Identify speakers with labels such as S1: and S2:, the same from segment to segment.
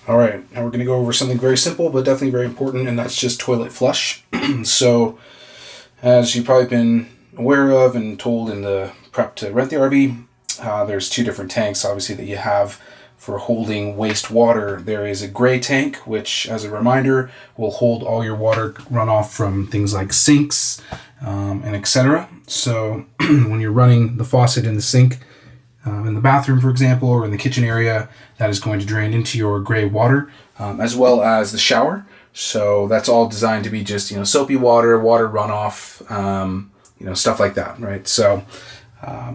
S1: All right, now we're going to go over something very simple but definitely very important, and that's just toilet flush. So, as you've probably been aware of and told in the prep to rent the RV, there's two different tanks, obviously, that you have for holding wastewater. There is a gray tank, which, as a reminder, will hold all your water runoff from things like sinks and etc. So, when you're running the faucet in the sink, in the bathroom, for example, or in the kitchen area, that is going to drain into your gray water, as well as the shower. So that's all designed to be just, soapy water runoff, stuff like that, right? So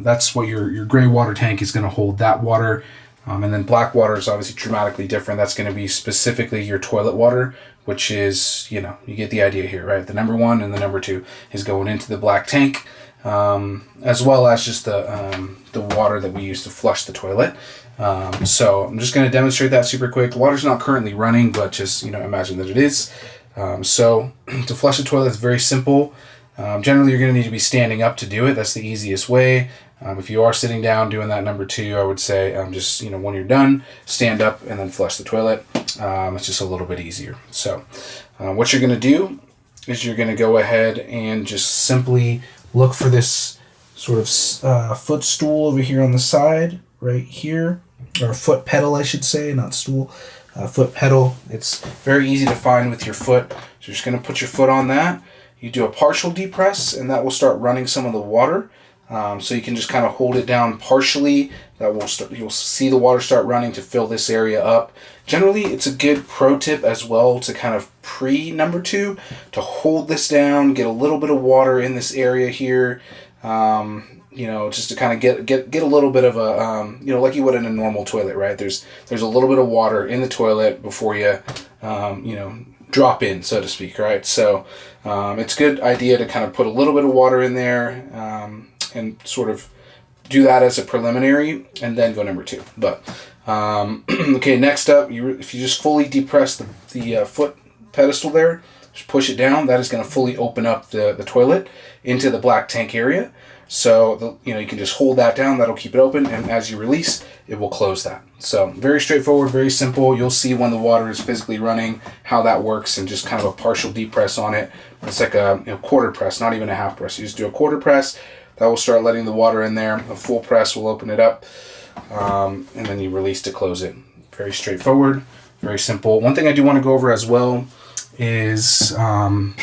S1: that's what your gray water tank is going to hold, that water. And then black water is obviously dramatically different. That's going to be specifically your toilet water, which is, you get the idea here, right? The number one and the number two is going into the black tank. As well as just the water that we use to flush the toilet. So I'm just going to demonstrate that super quick. The water's not currently running, but just, imagine that it is. So to flush the toilet is very simple. Generally, you're going to need to be standing up to do it. That's the easiest way. If you are sitting down doing that number two, I would say just, when you're done, stand up and then flush the toilet. It's just a little bit easier. So what you're going to do is you're going to go ahead and just simply look for this sort of footstool over here on the side, right here, or foot pedal, I should say, not stool, foot pedal. It's very easy to find with your foot. So you're just going to put your foot on that. You do a partial depress, and that will start running some of the water. So you can just kind of hold it down partially. That will you'll see the water start running to fill this area up. Generally, it's a good pro tip as well to kind of number two, to hold this down, get a little bit of water in this area here, just to kind of get a little bit of a, like you would in a normal toilet, right? There's a little bit of water in the toilet before you, drop in, so to speak, right? So it's a good idea to kind of put a little bit of water in there and sort of do that as a preliminary, and then go number two. But okay, next up, if you just fully depress the foot pedestal there, just push it down, that is going to fully open up the toilet into the black tank area. So you can just hold that down, that'll keep it open, and as you release, it will close that. So very straightforward, very simple. You'll see when the water is physically running how that works, and just kind of a partial depress on it. It's like a quarter press, not even a half press. You just do a quarter press, that will start letting the water in there. A full press will open it up, and then you release to close it. Very straightforward, very simple. One thing I do want to go over as well is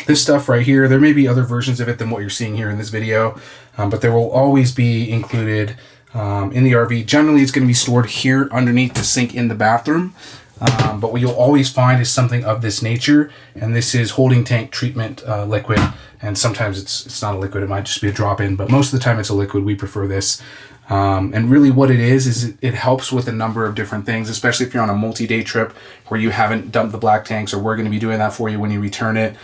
S1: this stuff right here. There may be other versions of it than what you're seeing here in this video, but there will always be included in the RV. Generally, it's going to be stored here underneath the sink in the bathroom, but what you'll always find is something of this nature, and this is holding tank treatment liquid. And sometimes it's not a liquid, it might just be a drop-in, but most of the time it's a liquid. We prefer this. And really what it is it helps with a number of different things, especially if you're on a multi-day trip where you haven't dumped the black tanks, or we're going to be doing that for you when you return it.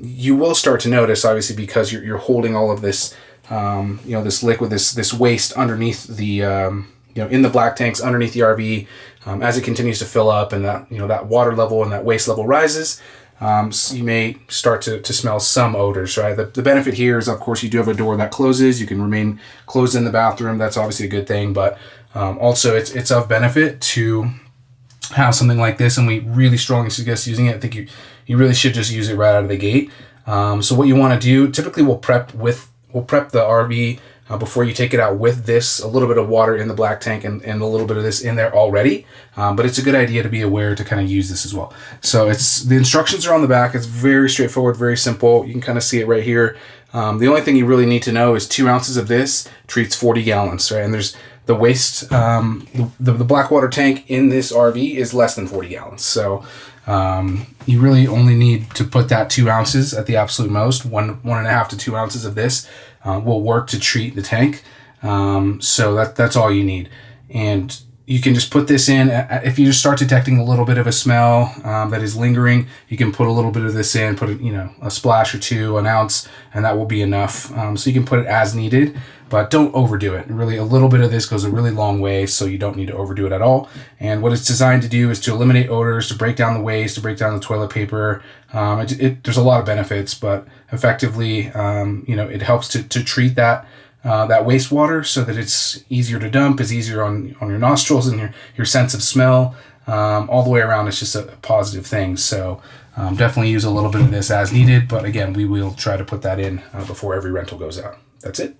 S1: You will start to notice, obviously, because you're holding all of this, this liquid, this waste underneath the, in the black tanks underneath the RV, as it continues to fill up, and that, that water level and that waste level rises. So you may start to smell some odors, right? The benefit here is, of course, you do have a door that closes. You can remain closed in the bathroom. That's obviously a good thing, but also it's of benefit to have something like this, and we really strongly suggest using it. I think you really should just use it right out of the gate. So what you want to do, typically we'll prep the RV before you take it out with this, a little bit of water in the black tank and a little bit of this in there already. But it's a good idea to be aware to kind of use this as well. So the instructions are on the back. It's very straightforward, very simple. You can kind of see it right here. The only thing you really need to know is 2 ounces of this treats 40 gallons, right? And there's the waste, the black water tank in this RV is less than 40 gallons. So you really only need to put that 2 ounces at the absolute most. 1.5 to 2 ounces of this will work to treat the tank. So that's all you need. And you can just put this in. If you just start detecting a little bit of a smell that is lingering, you can put a little bit of this in, put a splash or two, an ounce, and that will be enough. So you can put it as needed, but don't overdo it. Really, a little bit of this goes a really long way, so you don't need to overdo it at all. And what it's designed to do is to eliminate odors, to break down the waste, to break down the toilet paper. There's a lot of benefits, but effectively, it helps to treat that wastewater so that it's easier to dump, is easier on your nostrils and your sense of smell. all the way around, it's just a positive thing. So definitely use a little bit of this as needed. But again, we will try to put that in before every rental goes out. That's it.